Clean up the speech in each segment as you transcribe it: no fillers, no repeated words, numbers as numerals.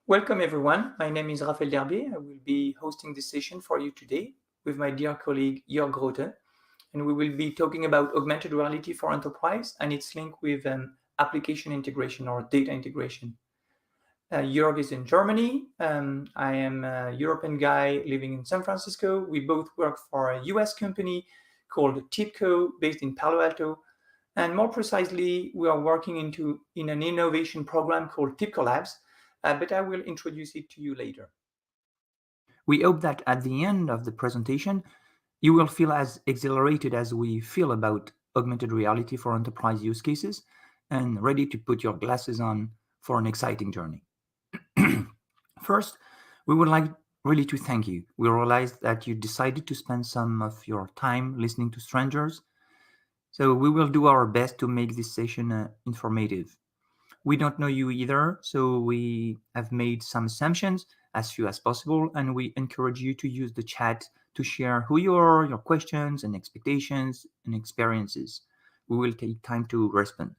Welcome everyone. My name is Raphaël Derbier. I will be hosting this session for you today with my dear colleague Jörg Grote, and we will be talking about augmented reality for enterprise and its link with application integration or data integration. Jörg is in Germany. I am a European guy living in San Francisco. We both work for a US company called TIBCO based in Palo Alto. And more precisely, we are working in an innovation program called TIBCO Labs, but I will introduce it to you later. We hope that at the end of the presentation, you will feel as exhilarated as we feel about augmented reality for enterprise use cases and ready to put your glasses on for an exciting journey. First, we would like really to thank you. We realize that you decided to spend some of your time listening to strangers, so we will do our best to make this session informative. We don't know you either, so we have made some assumptions, as few as possible, and we encourage you to use the chat to share who you are, your questions and expectations and experiences. We will take time to respond.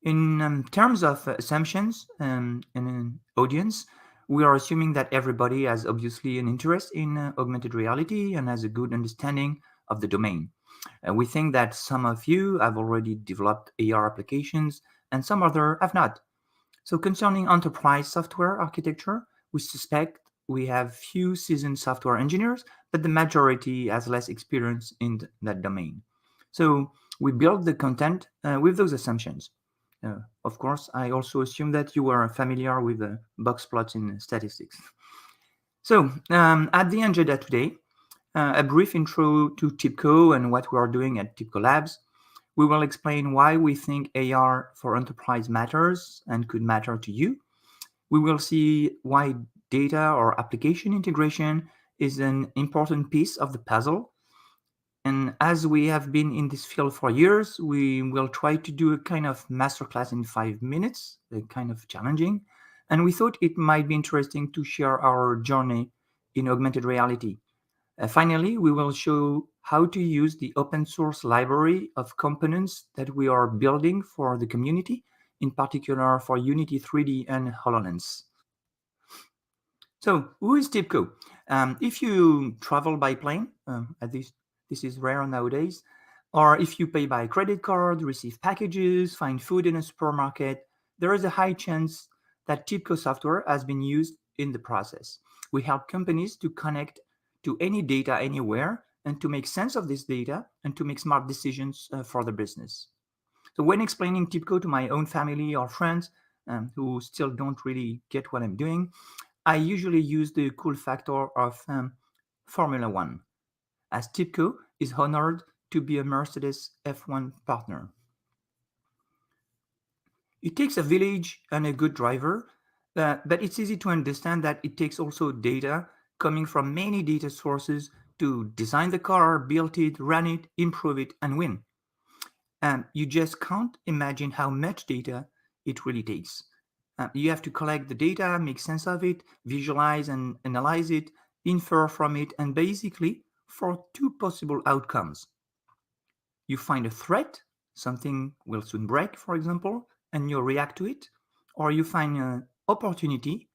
In terms of assumptions and audience, we are assuming that everybody has obviously an interest in augmented reality and has a good understanding of the domain. We think that some of you have already developed AR applications and some other have not. So concerning enterprise software architecture, we suspect we have few seasoned software engineers, but the majority has less experience in that domain. So we build the content with those assumptions. Of course, I also assume that you are familiar with box plots in statistics. So at the agenda today, a brief intro to TIBCO and what we are doing at TIBCO Labs. We will explain why we think AR for enterprise matters and could matter to you. We will see why data or application integration is an important piece of the puzzle. And as we have been in this field for years, we will try to do a kind of masterclass in 5 minutes, kind of challenging. And we thought it might be interesting to share our journey in augmented reality. Finally, we will show how to use the open source library of components that we are building for the community, in particular for Unity 3D and HoloLens. So, who is TIBCO? If you travel by plane, this is rare nowadays, or if you pay by credit card, receive packages, find food in a supermarket, there is a high chance that TIBCO software has been used in the process. We help companies to connect to any data anywhere and to make sense of this data and to make smart decisions for the business. So when explaining TIBCO to my own family or friends who still don't really get what I'm doing, I usually use the cool factor of Formula One, as TIBCO is honored to be a Mercedes F1 partner. It takes a village and a good driver, but it's easy to understand that it takes also data coming from many data sources to design the car, build it, run it, improve it, and win. You just can't imagine how much data it really takes. You have to collect the data, make sense of it, visualize and analyze it, infer from it, and basically for two possible outcomes. You find a threat, something will soon break, for example, and you react to it, or you find an opportunity,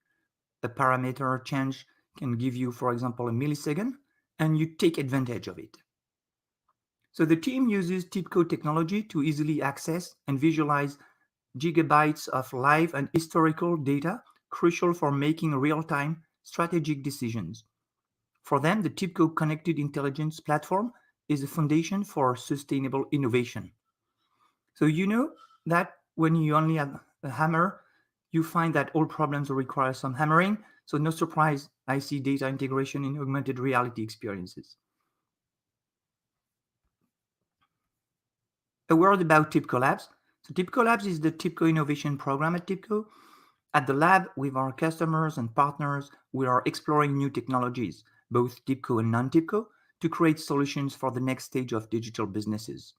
a parameter change can give you, for example, a millisecond, and you take advantage of it. So the team uses TIBCO technology to easily access and visualize gigabytes of live and historical data, crucial for making real-time strategic decisions. For them, the TIBCO Connected Intelligence Platform is a foundation for sustainable innovation. So you know that when you only have a hammer, you find that all problems require some hammering. So no surprise, I see data integration in augmented reality experiences. A word about TIBCO Labs. So TIBCO Labs is the TIBCO innovation program at TIBCO. At the lab, with our customers and partners, we are exploring new technologies, both TIBCO and non-TIBCO, to create solutions for the next stage of digital businesses.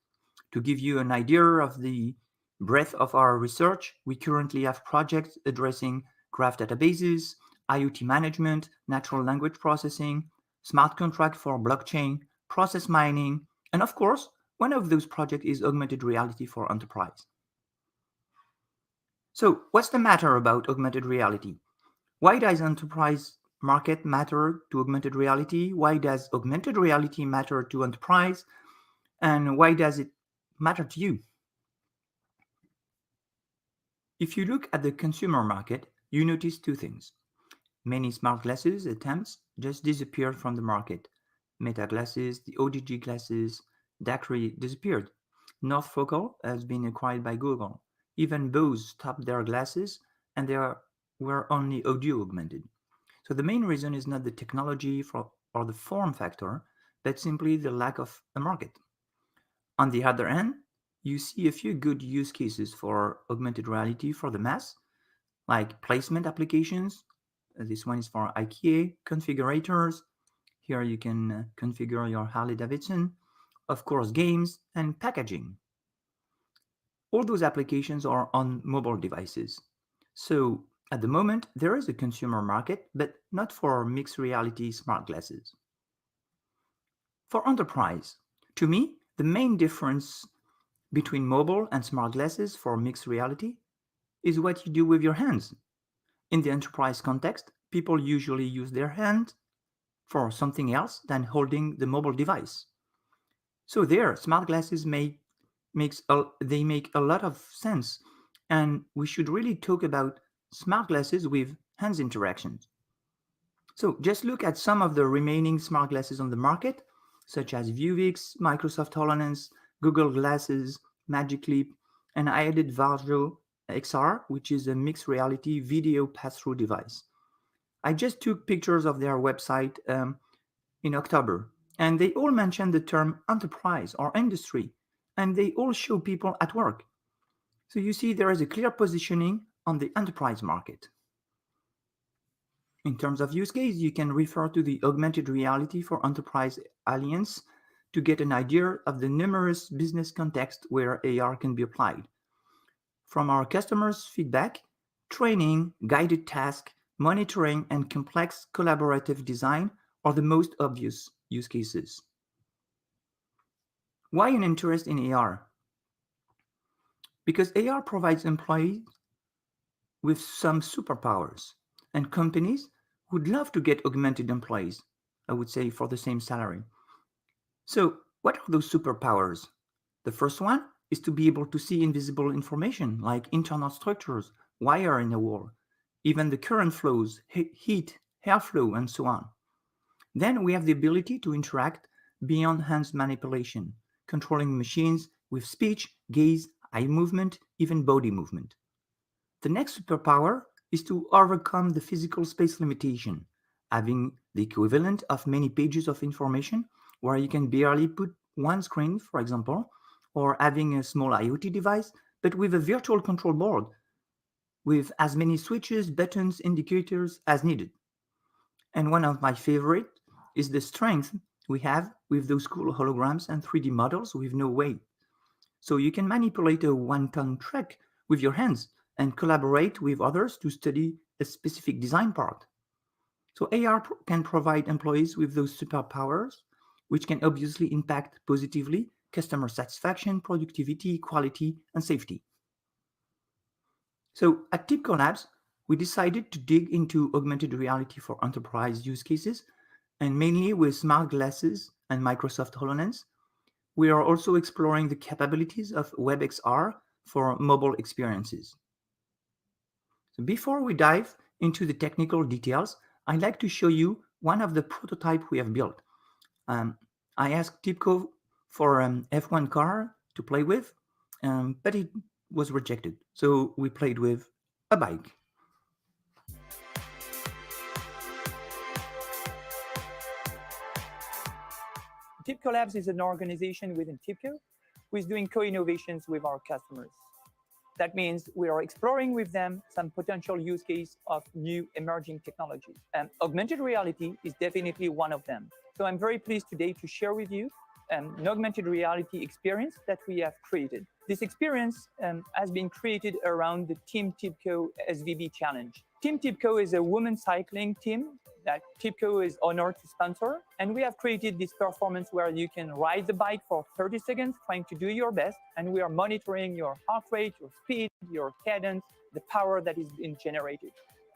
To give you an idea of the breadth of our research, we currently have projects addressing graph databases, IoT management, natural language processing, smart contract for blockchain, process mining, and of course, one of those projects is augmented reality for enterprise. So, what's the matter about augmented reality? Why does enterprise market matter to augmented reality? Why does augmented reality matter to enterprise? And why does it matter to you? If you look at the consumer market, you notice two things. Many smart glasses attempts just disappeared from the market. Meta glasses, the ODG glasses, Dacry disappeared. Northfocal has been acquired by Google. Even Bose stopped their glasses and they were only audio augmented. So the main reason is not the technology or the form factor, but simply the lack of a market. On the other hand, you see a few good use cases for augmented reality for the mass, like placement applications. This one is for IKEA, configurators. Here you can configure your Harley Davidson, of course, games and packaging. All those applications are on mobile devices. So at the moment, there is a consumer market, but not for mixed reality smart glasses. For enterprise, to me, the main difference between mobile and smart glasses for mixed reality is what you do with your hands. In the enterprise context, people usually use their hand for something else than holding the mobile device. So there, smart glasses they make a lot of sense, and we should really talk about smart glasses with hands interactions. So just look at some of the remaining smart glasses on the market, such as Vuvix, Microsoft HoloLens, Google Glasses, Magic Leap, and I added Varjo XR, which is a mixed reality video pass-through device. I just took pictures of their website in October, and they all mention the term enterprise or industry, and they all show people at work. So you see, there is a clear positioning on the enterprise market. In terms of use case, you can refer to the Augmented Reality for Enterprise Alliance to get an idea of the numerous business contexts where AR can be applied. From our customers' feedback, training, guided task, monitoring, and complex collaborative design are the most obvious use cases. Why an interest in AR? Because AR provides employees with some superpowers, and companies would love to get augmented employees, I would say, for the same salary. So, what are those superpowers? The first one is to be able to see invisible information like internal structures, wire in a wall, even the current flows, heat, airflow, and so on. Then we have the ability to interact beyond hands manipulation, controlling machines with speech, gaze, eye movement, even body movement. The next superpower is to overcome the physical space limitation, having the equivalent of many pages of information where you can barely put one screen, for example, or having a small IoT device, but with a virtual control board with as many switches, buttons, indicators as needed. And one of my favorite is the strength we have with those cool holograms and 3D models with no weight. So you can manipulate a 1-ton truck with your hands and collaborate with others to study a specific design part. So AR can provide employees with those superpowers, which can obviously impact positively customer satisfaction, productivity, quality, and safety. So at TIBCO Labs, we decided to dig into augmented reality for enterprise use cases, and mainly with smart glasses and Microsoft HoloLens. We are also exploring the capabilities of WebXR for mobile experiences. So before we dive into the technical details, I'd like to show you one of the prototypes we have built. I asked TIBCO for an F1 car to play with, but it was rejected. So we played with a bike. TIBCO Labs is an organization within TIBCO who is doing co-innovations with our customers. That means we are exploring with them some potential use case of new emerging technologies. And augmented reality is definitely one of them. So I'm very pleased today to share with you an augmented reality experience that we have created. This experience has been created around the Team TIBCO SVB Challenge. Team TIBCO is a women's cycling team that TIBCO is honored to sponsor. And we have created this performance where you can ride the bike for 30 seconds trying to do your best. And we are monitoring your heart rate, your speed, your cadence, the power that is being generated.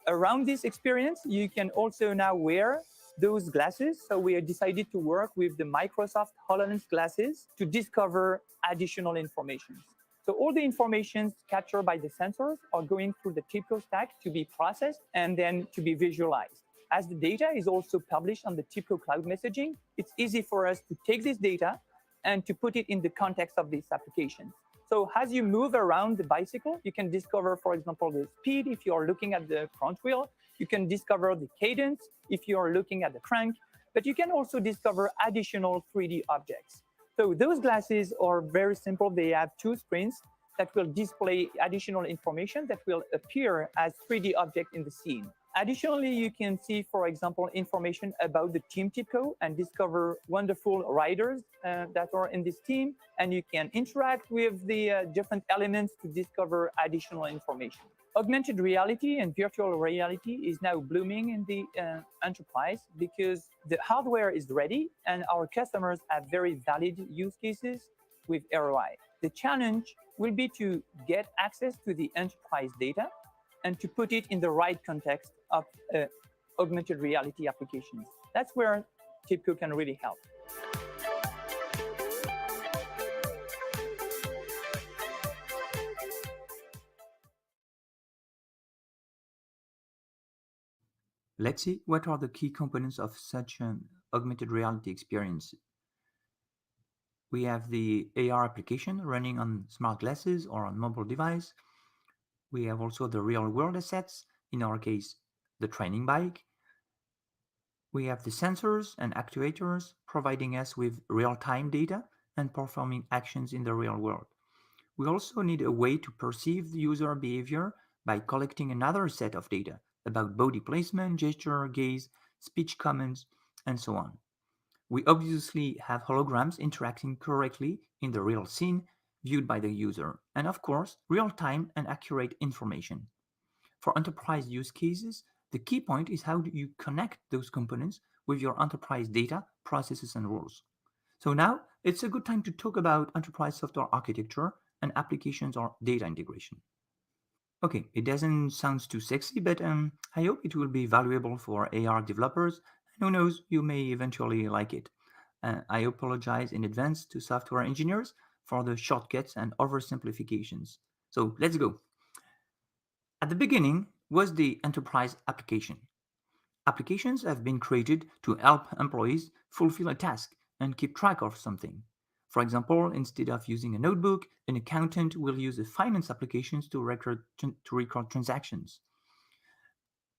Around this experience, you can also now wear those glasses. So we have decided to work with the Microsoft HoloLens glasses to discover additional information. So all the information captured by the sensors are going through the TIBCO stack to be processed and then to be visualized. As the data is also published on the TIBCO cloud messaging, it's easy for us to take this data and to put it in the context of these applications. So as you move around the bicycle, you can discover, for example, the speed if you're looking at the front wheel. You can discover the cadence if you're looking at the crank, but you can also discover additional 3D objects. So those glasses are very simple. They have two screens that will display additional information that will appear as 3D object in the scene. Additionally, you can see, for example, information about the team TIBCO and discover wonderful riders that are in this team. And you can interact with the different elements to discover additional information. Augmented reality and virtual reality is now blooming in the enterprise because the hardware is ready and our customers have very valid use cases with ROI. The challenge will be to get access to the enterprise data and to put it in the right context of augmented reality applications. That's where TIBCO can really help. Let's see what are the key components of such an augmented reality experience. We have the AR application running on smart glasses or on mobile device. We have also the real world assets, in our case, the training bike. We have the sensors and actuators providing us with real-time data and performing actions in the real world. We also need a way to perceive the user behavior by collecting another set of data about body placement, gesture, gaze, speech commands, and so on. We obviously have holograms interacting correctly in the real scene viewed by the user, and of course, real-time and accurate information. For enterprise use cases, the key point is how do you connect those components with your enterprise data, processes, and rules. So now it's a good time to talk about enterprise software architecture and applications or data integration. Okay, it doesn't sound too sexy, but I hope it will be valuable for AR developers, and who knows, you may eventually like it. I apologize in advance to software engineers for the shortcuts and oversimplifications. So let's go. At the beginning was the enterprise application. Applications have been created to help employees fulfill a task and keep track of something. For example, instead of using a notebook, an accountant will use a finance application to record transactions.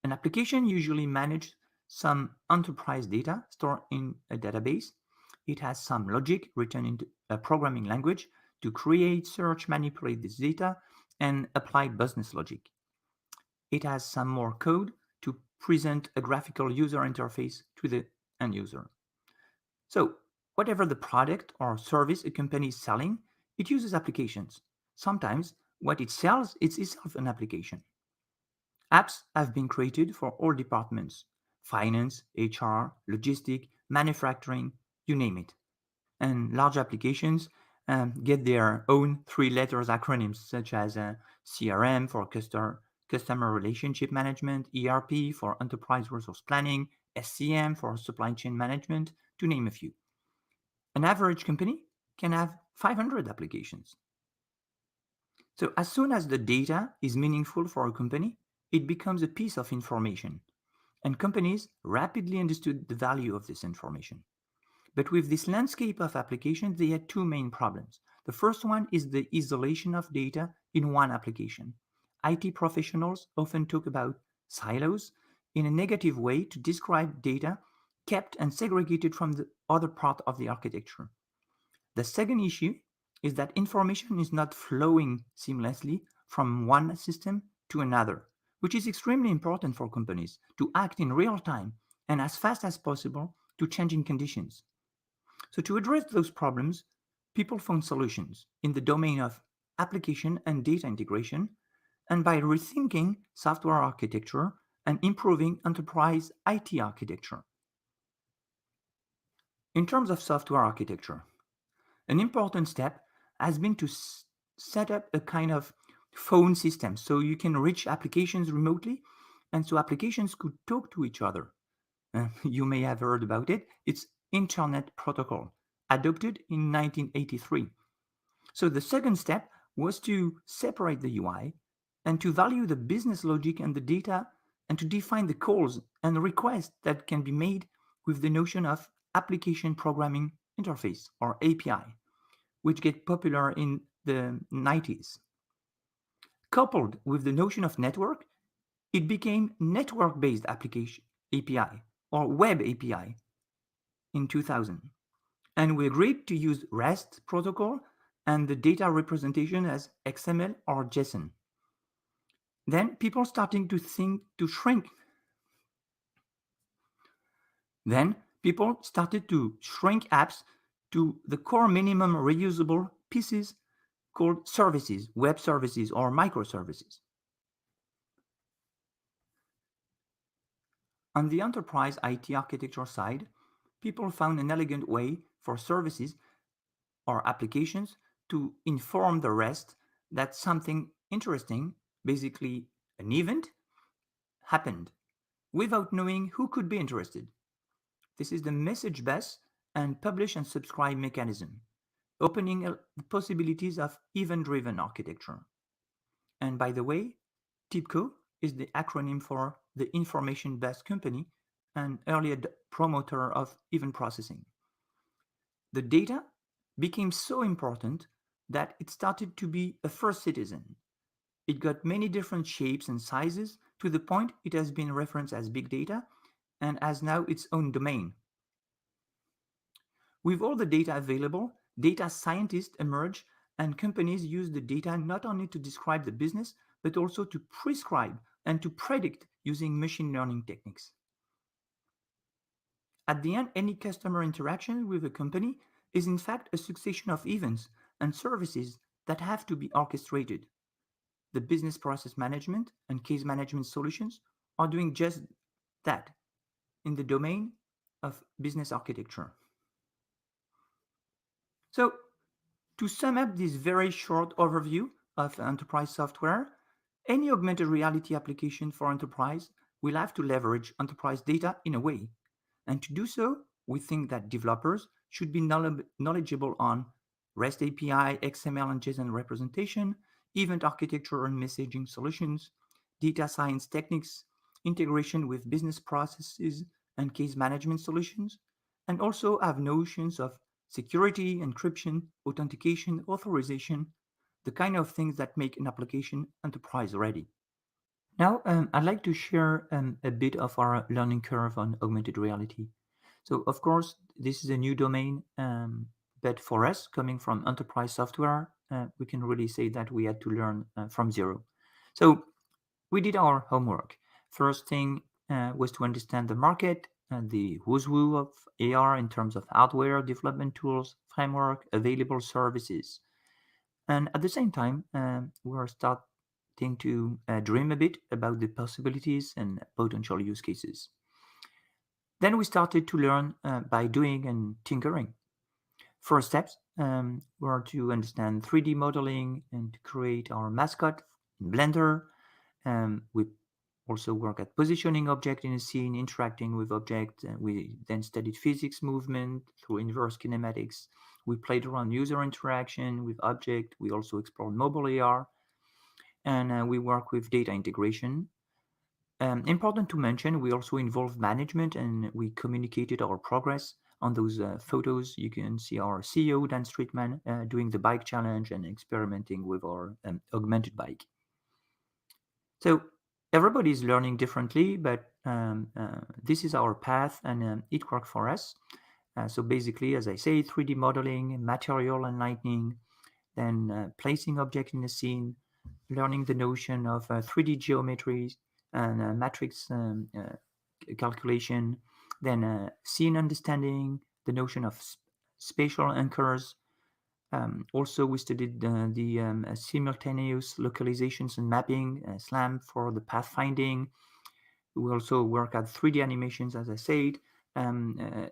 An application usually manages some enterprise data stored in a database. It has some logic written in a programming language to create, search, manipulate this data, and apply business logic. It has some more code to present a graphical user interface to the end user. So, whatever the product or service a company is selling, it uses applications. Sometimes what it sells is itself an application. Apps have been created for all departments: finance, HR, logistics, manufacturing, you name it. And large applications get their own three letters acronyms, such as CRM for customer relationship management, ERP for enterprise resource planning, SCM for supply chain management, to name a few. An average company can have 500 applications. So as soon as the data is meaningful for a company, it becomes a piece of information. And companies rapidly understood the value of this information. But with this landscape of applications, they had two main problems. The first one is the isolation of data in one application. IT professionals often talk about silos in a negative way to describe data kept and segregated from the other part of the architecture. The second issue is that information is not flowing seamlessly from one system to another, which is extremely important for companies to act in real time and as fast as possible to changing conditions. So, to address those problems, people found solutions in the domain of application and data integration, and by rethinking software architecture and improving enterprise IT architecture. In terms of software architecture, an important step has been to set up a kind of phone system so you can reach applications remotely and so applications could talk to each other. You may have heard about it. It's Internet Protocol, adopted in 1983. So the second step was to separate the UI and to value the business logic and the data and to define the calls and requests that can be made with the notion of application programming interface or API, which get popular in the 90s. Coupled with the notion of network, it became network-based application API or web API in 2000. And we agreed to use REST protocol and the data representation as XML or JSON. Then people starting to think to shrink. Then people started to shrink apps to the core minimum reusable pieces called services, web services or microservices. On the enterprise IT architecture side, people found an elegant way for services or applications to inform the rest that something interesting, basically an event, happened without knowing who could be interested. This is the message bus and publish and subscribe mechanism, opening the possibilities of event-driven architecture. And by the way, TIBCO is the acronym for the Information Bus Company, an early promoter of event processing. The data became so important that it started to be a first citizen. It got many different shapes and sizes to the point it has been referenced as big data and has now its own domain. With all the data available, data scientists emerge and companies use the data not only to describe the business, but also to prescribe and to predict using machine learning techniques. At the end, any customer interaction with a company is in fact a succession of events and services that have to be orchestrated. The business process management and case management solutions are doing just that in the domain of business architecture. So, to sum up this very short overview of enterprise software, any augmented reality application for enterprise will have to leverage enterprise data in a way. And to do so, we think that developers should be knowledgeable on REST API, XML and JSON representation, event architecture and messaging solutions, data science techniques, integration with business processes and case management solutions, and also have notions of security, encryption, authentication, authorization, the kind of things that make an application enterprise ready. Now, I'd like to share a bit of our learning curve on augmented reality. So, of course, this is a new domain, but for us, coming from enterprise software, we can really say that we had to learn from zero. So, we did our homework. First thing was to understand the market and the who's who of AR in terms of hardware, development tools, framework, available services. And at the same time, we are starting to dream a bit about the possibilities and potential use cases. Then we started to learn by doing and tinkering. First steps were to understand 3D modeling and to create our mascot in Blender. We also work at positioning object in a scene, interacting with objects. We then studied physics movement through inverse kinematics. We played around user interaction with object. We also explored mobile AR, and we work with data integration. Important to mention, we also involved management and we communicated our progress on those photos. You can see our CEO, Dan Streetman, doing the bike challenge and experimenting with our augmented bike. So everybody is learning differently, but this is our path and it worked for us. So basically, as I say, 3D modeling, material and lighting, then placing object in the scene, learning the notion of 3D geometries and matrix calculation, then scene understanding, the notion of spatial anchors. Also, we studied the simultaneous localizations and mapping, SLAM for the pathfinding. We also work at 3D animations, as I said,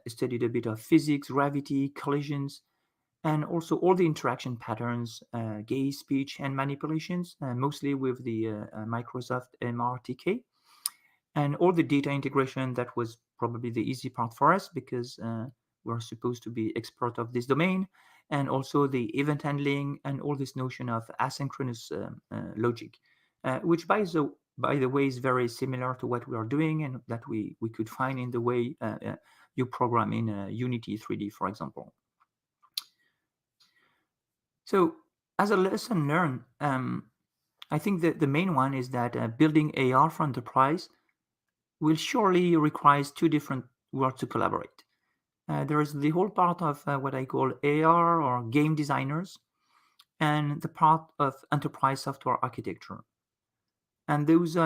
studied a bit of physics, gravity, collisions, and also all the interaction patterns, gaze, speech, and manipulations, mostly with the Microsoft MRTK. And all the data integration, that was probably the easy part for us because we're supposed to be expert of this domain, and also the event handling and all this notion of asynchronous logic, which by the way is very similar to what we are doing and that we could find in the way you program in Unity 3D, for example. So as a lesson learned, I think that the main one is that building AR for enterprise will surely require two different worlds to collaborate. There is the whole part of what I call AR or game designers, and the part of enterprise software architecture. And those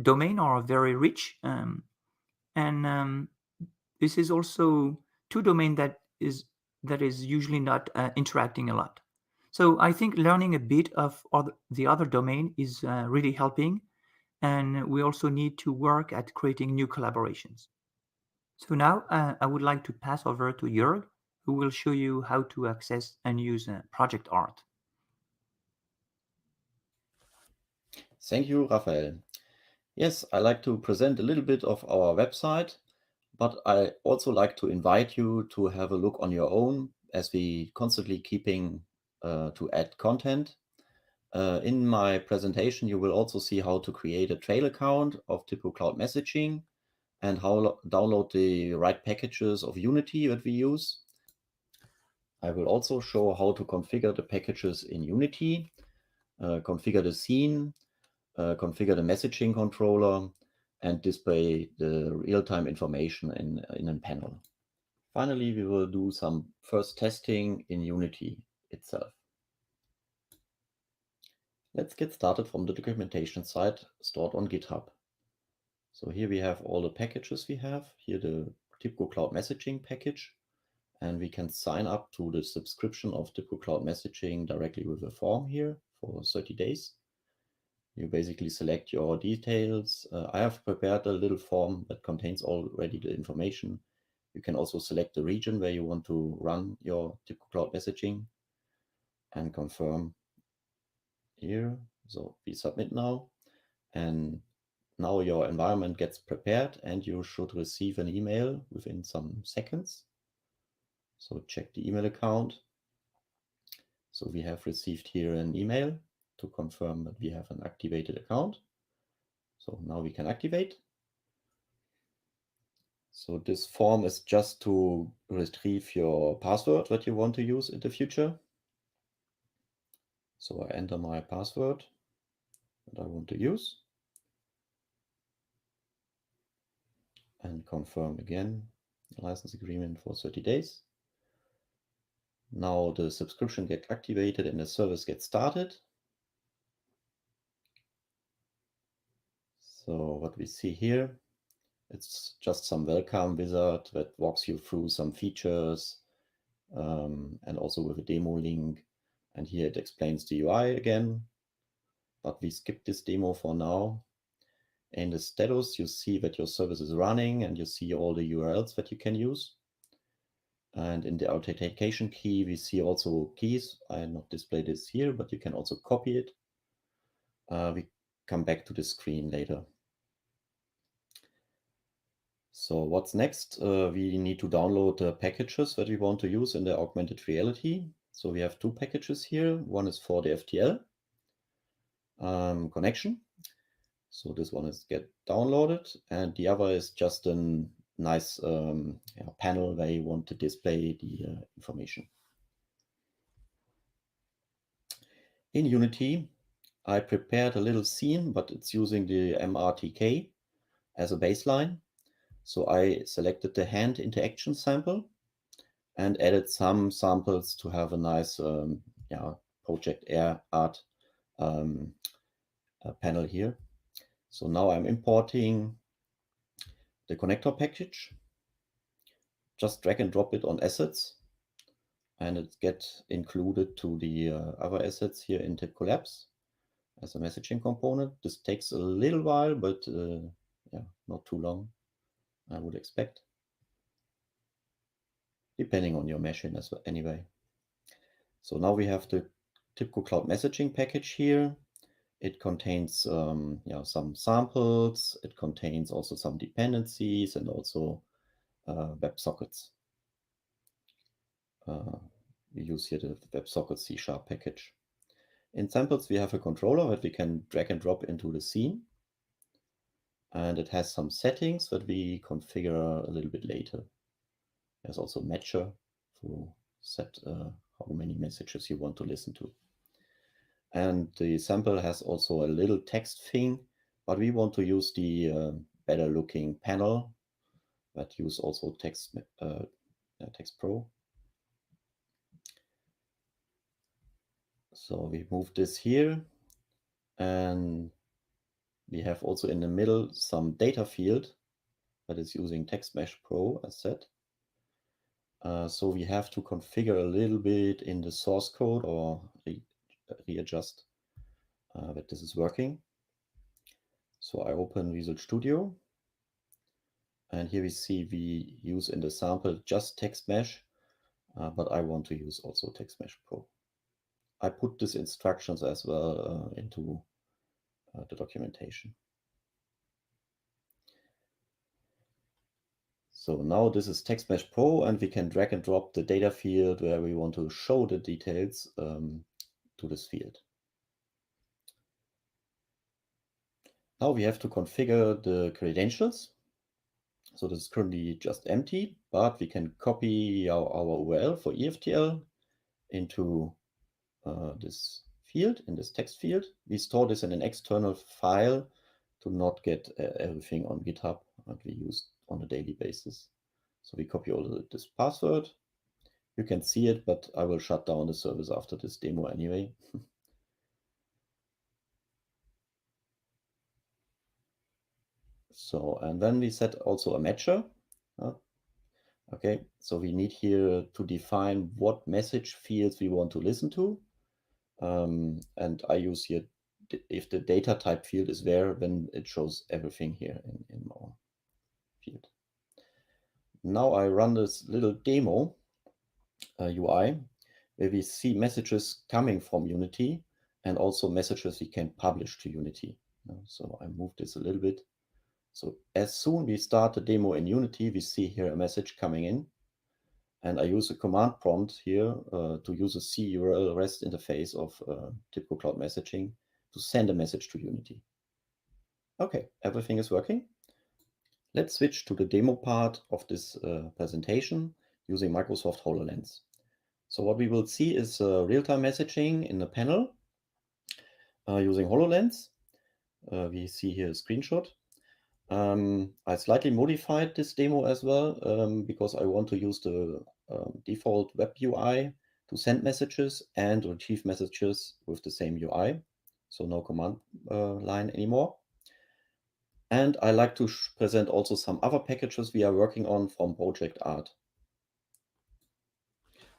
domains are very rich, and this is also two domains that is usually not interacting a lot. So I think learning a bit of the other domain is really helping, and we also need to work at creating new collaborations. So now I would like to pass over to Jörg, who will show you how to access and use project art. Thank you, Raphael. Yes, I like to present a little bit of our website, but I also like to invite you to have a look on your own as we constantly keeping to add content. In my presentation, you will also see how to create a trail account of TIBCO Cloud Messaging and how download the right packages of Unity that we use. I will also show how to configure the packages in Unity, configure the scene, configure the messaging controller, and display the real-time information in a panel. Finally, we will do some first testing in Unity itself. Let's get started from the documentation side stored on GitHub. So here we have all the packages we have. Here the TIBCO Cloud Messaging package, and we can sign up to the subscription of TIBCO Cloud Messaging directly with a form here for 30 days. You basically select your details. I have prepared a little form that contains already the information. You can also select the region where you want to run your TIBCO Cloud Messaging and confirm here. So we submit now, and now your environment gets prepared and you should receive an email within some seconds. So check the email account. So we have received here an email to confirm that we have an activated account. So now we can activate. So this form is just to retrieve your password that you want to use in the future. So I enter my password that I want to use and confirm again the license agreement for 30 days. Now the subscription gets activated and the service gets started. So what we see here, it's just some welcome wizard that walks you through some features and also with a demo link. And here it explains the UI again, but we skip this demo for now. In the status, you see that your service is running and you see all the URLs that you can use. And in the authentication key, we see also keys. I not display this here, but you can also copy it. We come back to the screen later. So what's next? We need to download the packages that we want to use in the augmented reality. So we have two packages here. One is for the FTL connection. So this one is get downloaded, and the other is just a nice panel where you want to display the information. In Unity, I prepared a little scene, but it's using the MRTK as a baseline. So I selected the hand interaction sample and added some samples to have a nice project art panel here. So now I'm importing the connector package. Just drag and drop it on assets, and it gets included to the other assets here in TIBCO Labs as a messaging component. This takes a little while, but yeah, not too long, I would expect, depending on your machine as well anyway. So now we have the TIBCO Cloud Messaging package here. It contains some samples. It contains also some dependencies and also WebSockets. We use here the WebSocket C# package. In samples, we have a controller that we can drag and drop into the scene. And it has some settings that we configure a little bit later. There's also a matcher to set how many messages you want to listen to. And the sample has also a little text thing, but we want to use the better looking panel that use also Text Pro. So we move this here, and we have also in the middle some data field that is using Text Mesh Pro as said. So we have to configure a little bit in the source code or readjust that this is working. So I open Visual Studio, and here we see we use in the sample just Text Mesh, but I want to use also Text Mesh Pro. I put these instructions as well into the documentation. So now this is Text Mesh Pro, and we can drag and drop the data field where we want to show the details to this field. Now we have to configure the credentials. So this is currently just empty, but we can copy our URL for EFTL into this field, in this text field. We store this in an external file to not get everything on GitHub that we use on a daily basis. So we copy all this password. You can see it, but I will shut down the service after this demo anyway. So, and then we set also a matcher. Okay, so we need here to define what message fields we want to listen to. And I use here, if the data type field is there, then it shows everything here in our field. Now I run this little demo UI where we see messages coming from Unity and also messages we can publish to Unity. So I move this a little bit. So as soon we start the demo in Unity, we see here a message coming in. And I use a command prompt here to use a C URL REST interface of TIBCO Cloud Messaging to send a message to Unity. Okay, everything is working. Let's switch to the demo part of this presentation using Microsoft HoloLens. So what we will see is real-time messaging in the panel using HoloLens. We see here a screenshot. I slightly modified this demo as well because I want to use the default web UI to send messages and retrieve messages with the same UI. So no command line anymore. And I like to present also some other packages we are working on from Project Art.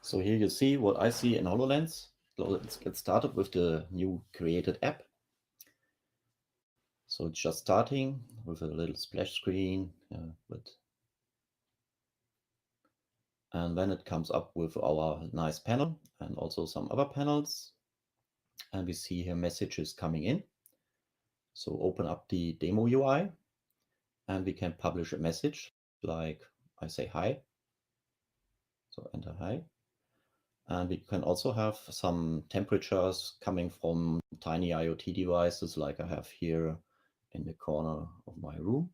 So here you see what I see in HoloLens. So let's get started with the new created app. So it's just starting with a little splash screen and then it comes up with our nice panel and also some other panels. And we see here messages coming in. So open up the demo UI and we can publish a message like I say hi. So enter hi. And we can also have some temperatures coming from tiny IoT devices like I have here in the corner of my room.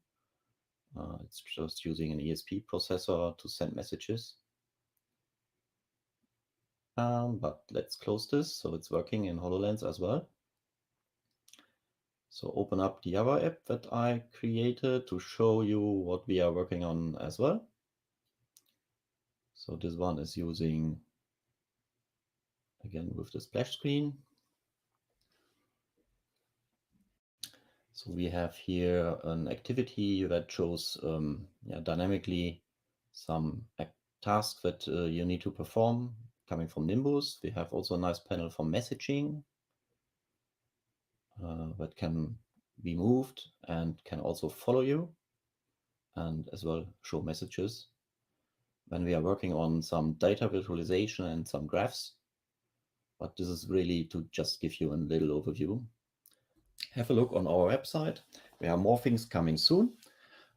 It's just using an ESP processor to send messages. But let's close this. So it's working in HoloLens as well. So open up the other app that I created to show you what we are working on as well. So this one is using, again, with the splash screen. So we have here an activity that shows dynamically some tasks that you need to perform coming from Nimbus. We have also a nice panel for messaging that can be moved and can also follow you and as well show messages. When we are working on some data visualization and some graphs, but this is really to just give you a little overview. Have a look on our website. There are more things coming soon.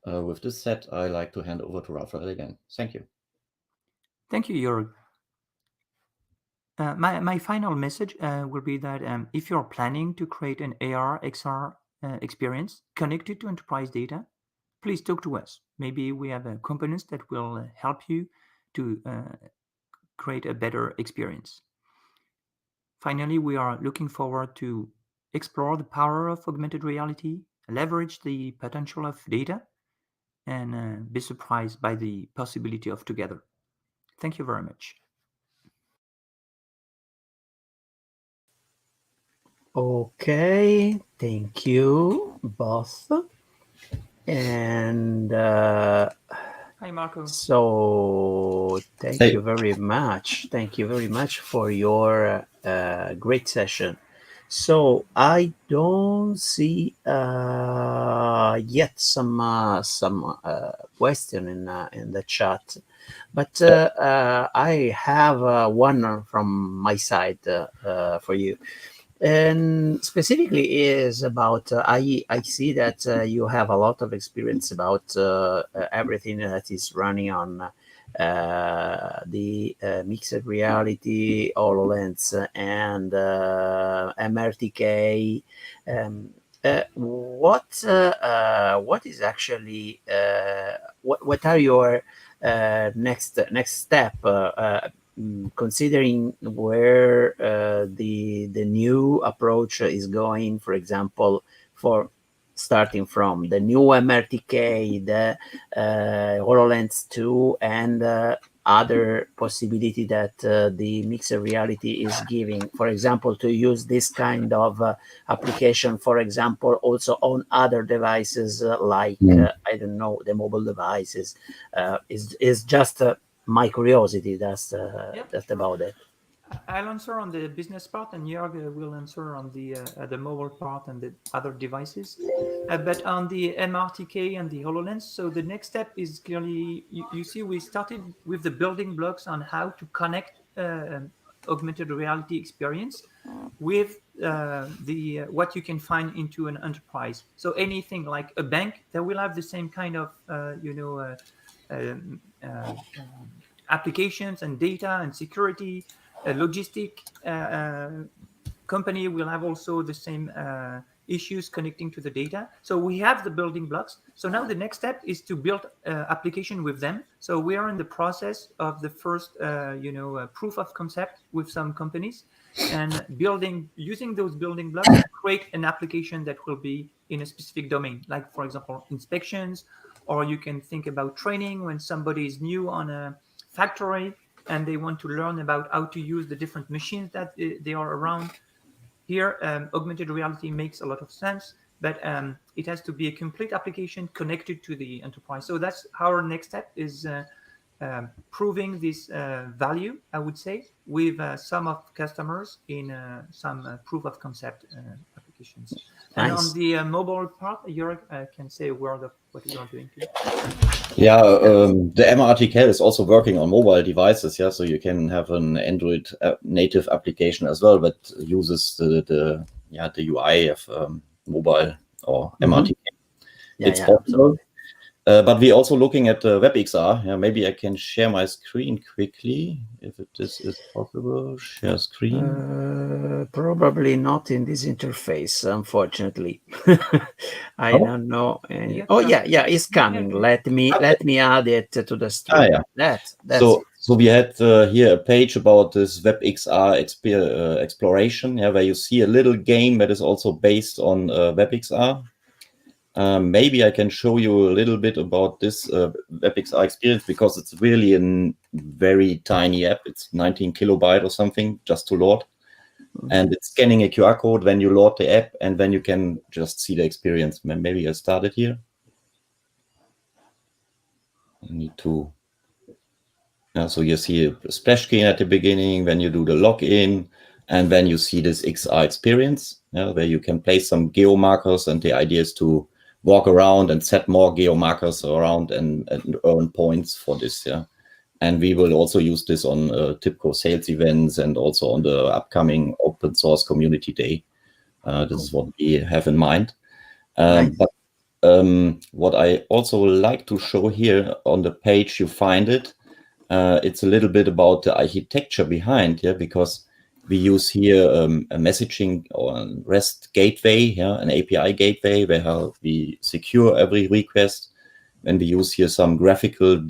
With this said, I like to hand over to Raphael again. Thank you. Thank you, Jörg. My final message will be that if you're planning to create an AR, XR experience connected to enterprise data, please talk to us. Maybe we have components that will help you to create a better experience. Finally, we are looking forward to explore the power of augmented reality, leverage the potential of data, and be surprised by the possibility of together. Thank you very much. Okay, thank you both. And Hi, Marco. so thank Hey. you very much. Thank you very much for your great session. So I don't see yet some question in the chat, but I have one from my side for you, and specifically is about I see that you have a lot of experience about everything that is running on the mixed reality, HoloLens, and MRTK. What is actually what are your next step, considering where the new approach is going? For example, for starting from the new MRTK, the HoloLens 2, and other possibility that the mixed reality is giving, for example, to use this kind of application, for example, also on other devices like I don't know, the mobile devices, is just my curiosity. That's about it. I'll answer on the business part, and Jörg will answer on the mobile part and the other devices. But on the MRTK and the HoloLens, so the next step is clearly, you see, we started with the building blocks on how to connect augmented reality experience with what you can find into an enterprise. So anything like a bank, that will have the same kind of applications and data and security. A logistic company will have also the same issues connecting to the data. So we have the building blocks. So now the next step is to build application with them. So we are in the process of the first proof of concept with some companies, and using those building blocks to create an application that will be in a specific domain, like for example inspections, or you can think about training when somebody is new on a factory and they want to learn about how to use the different machines that they are around. Here, augmented reality makes a lot of sense, but it has to be a complete application connected to the enterprise. So that's our next step, is proving this value, I would say, with some of customers in some proof of concept applications. And Nice. on the mobile part, Jörg can say a word of what you are doing too. Yeah, the MRTK is also working on mobile devices. Yeah, so you can have an Android native application as well, but uses the UI of mobile or MRTK. It's possible. But we're also looking at WebXR. Yeah, maybe I can share my screen quickly, if this is possible. Share screen. Probably not in this interface, unfortunately. I don't know. It's coming. Let me add it to the stream. That's so we had here a page about this WebXR exploration, where you see a little game that is also based on WebXR. Maybe I can show you a little bit about this WebXR experience, because it's really a very tiny app. It's 19 kilobyte or something just to load. And it's scanning a QR code when you load the app, and then you can just see the experience. Maybe I start it here. I need to... so you see a splash screen at the beginning. When you do the login, And then you see this XR experience, where you can place some geomarkers, and the idea is to walk around and set more geomarkers around and earn points for this. And we will also use this on TIBCO sales events and also on the upcoming open source community day. This is what we have in mind. Nice. But what I also like to show here on the page, you find it. It's a little bit about the architecture behind, because we use here a messaging or a REST gateway, an API gateway where we secure every request. And we use here some graphical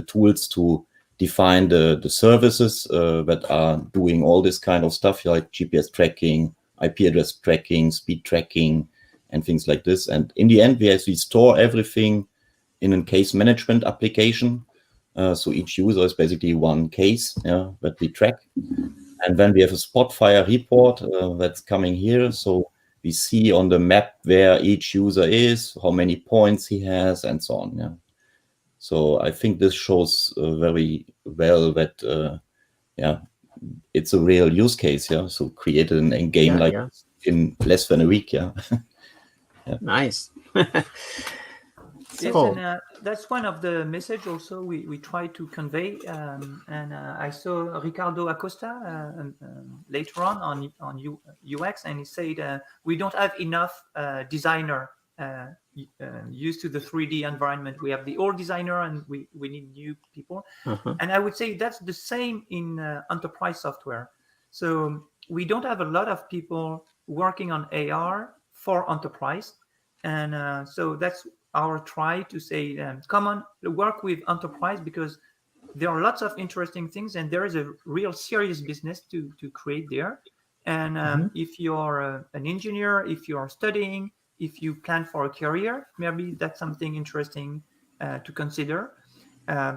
tools to define the services that are doing all this kind of stuff, like GPS tracking, IP address tracking, speed tracking, and things like this. And in the end, we actually store everything in a case management application. So each user is basically one case that we track. And then we have a Spotfire report that's coming here. So we see on the map where each user is, how many points he has, and so on. So I think this shows very well that, it's a real use case. So created an end game this in less than a week. Nice. Yes, Cool. and that's one of the message also we try to convey. And I saw Ricardo Acosta later on UX, and he said we don't have enough designer used to the 3D environment. We have the old designer, and we need new people. And I would say that's the same in enterprise software. So we don't have a lot of people working on AR for enterprise. And so that's our try to say, come on, work with enterprise, because there are lots of interesting things, and there is a real serious business to create there. And if you're an engineer, if you are studying, if you plan for a career, maybe that's something interesting to consider,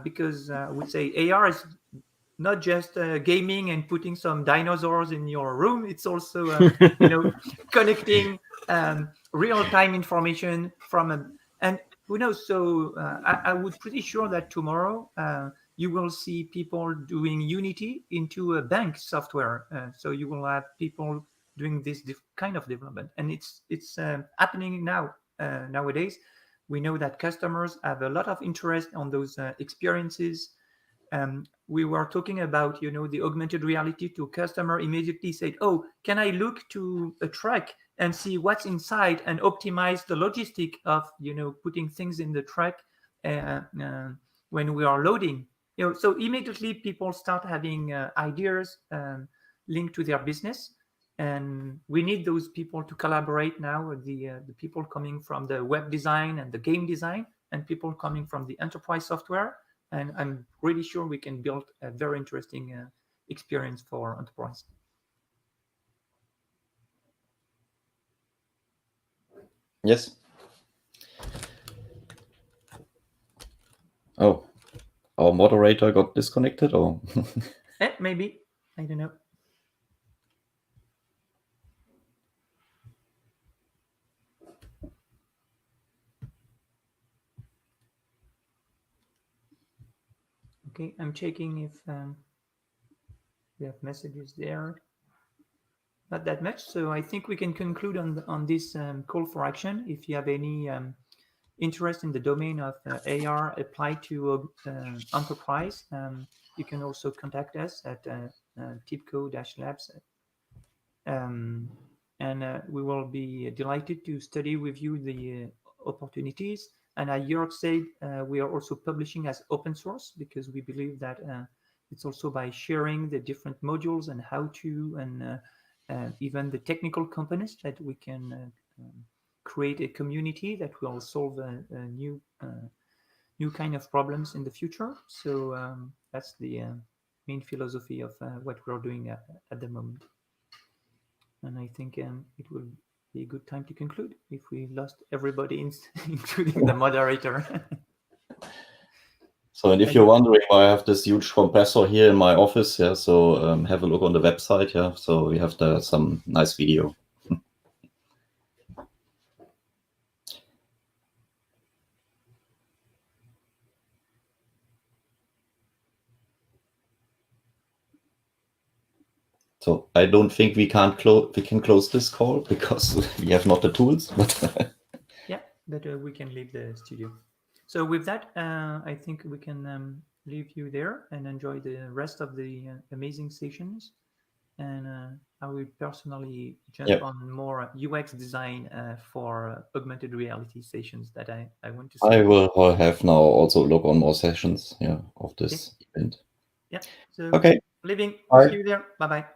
because I would say AR is not just gaming and putting some dinosaurs in your room. It's also connecting real-time information from and who knows. So I would pretty sure that tomorrow you will see people doing Unity into a bank software. So you will have people doing this kind of development, and it's happening now nowadays. We know that customers have a lot of interest on those experiences. We were talking about, the augmented reality to customer immediately said, oh, can I look to a truck and see what's inside and optimize the logistic of, putting things in the truck when we are loading? So immediately people start having ideas linked to their business. And we need those people to collaborate now with the people coming from the web design and the game design, and people coming from the enterprise software. And I'm really sure we can build a very interesting experience for enterprise. Yes. Oh, our moderator got disconnected, or? Maybe. I don't know. Okay, I'm checking if we have messages there. Not that much. So I think we can conclude on this call for action. If you have any interest in the domain of AR applied to enterprise, you can also contact us at TIBCO-labs. And we will be delighted to study with you the opportunities. And as Jörg said, we are also publishing as open source, because we believe that it's also by sharing the different modules and how to, and even the technical components, that we can create a community that will solve a new kind of problems in the future. So that's the main philosophy of what we're doing at the moment. And I think it will be a good time to conclude if we lost everybody, including the moderator. So, and if you're wondering why I have this huge compressor here in my office, so have a look on the website. So we have there some nice video. So I don't think we can close this call because we have not the tools. But yeah, but we can leave the studio. So with that, I think we can leave you there and enjoy the rest of the amazing sessions. And I will personally jump on more UX design for augmented reality sessions that I want to see. I will have now also look on more sessions of this event. Yeah. So okay. leaving. Bye. See you there. Bye-bye.